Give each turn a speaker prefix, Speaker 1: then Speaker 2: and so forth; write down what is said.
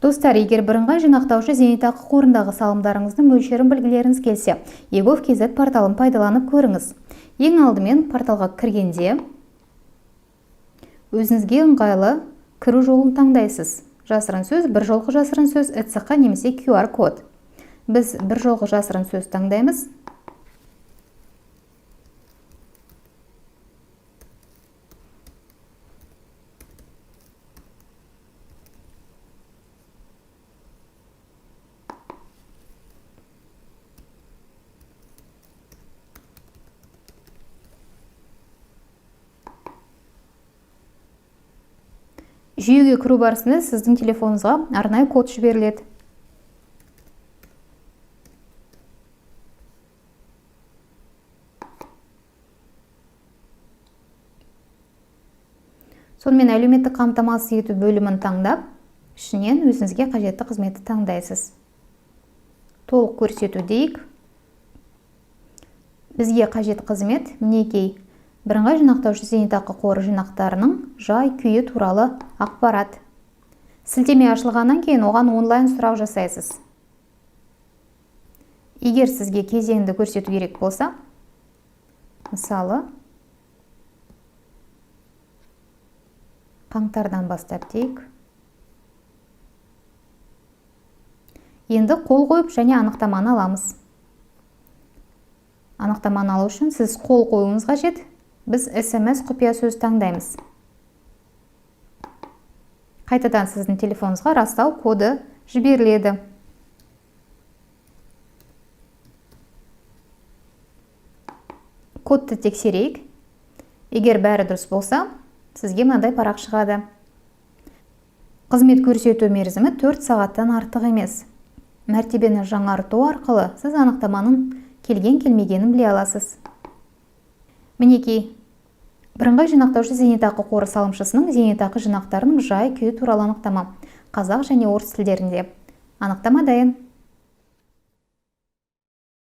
Speaker 1: Достар, егер бірыңғай жинақтаушы зейнетақы қорындағы салымдарыңыздың мөлшерін білгілеріңіз келсе, егов.kz порталын пайдаланып көріңіз. Ең алдымен порталға кіргенде өзіңізге ыңғайлы кіру жолын таңдайсыз. Жасырын сөз, бір жолғы жасырын сөз, ЭЦХ немесе QR код. Біз бір жолғы жасырын сөз таңдаймыз. Жүйеге кіру барысында сіздің телефоныңызға арнайы код жіберіледі. Сонымен әлеуметтік қамтамасыз ету бөлімін таңдап, ішінен өзіңізге қажетті қызметті таңдайсыз. Толық көрсету дейік. Бізге қажет қызмет мінекей. Бірыңғай жинақтаушы зейнетақы қоры жинақтарының жай-күйі туралы ақпарат. Сілтеме ашылғаннан кейін оған онлайн сұрау жасайсыз. Егер сізге кезеңді көрсету керек болса, мысалы, қаңтардан бастап дейік. Енді қол қойып және анықтаманы аламыз. Анықтаманы алу үшін сіз қол қоюыңыз қажет. Біз SMS құпия сөз таңдаймыз. Қайтадан сіздің телефоныңызға растау коды жіберіледі. Кодты тексерейік. Егер бәрі дұрыс болса, сізге мынадай парақ шығады. Қызмет көрсету мерзімі 4 сағаттан артық емес. Мәртебені жаңарту арқылы сіз анықтаманың келген-келмегенін біле аласыз. Мінекей, бірыңғай жинақтаушы зейнетақы қоры салымшысының зейнетақы жинақтарының жай-күйі туралы анықтама. Қазақ және орыс тілдерінде. Анықтама дайын.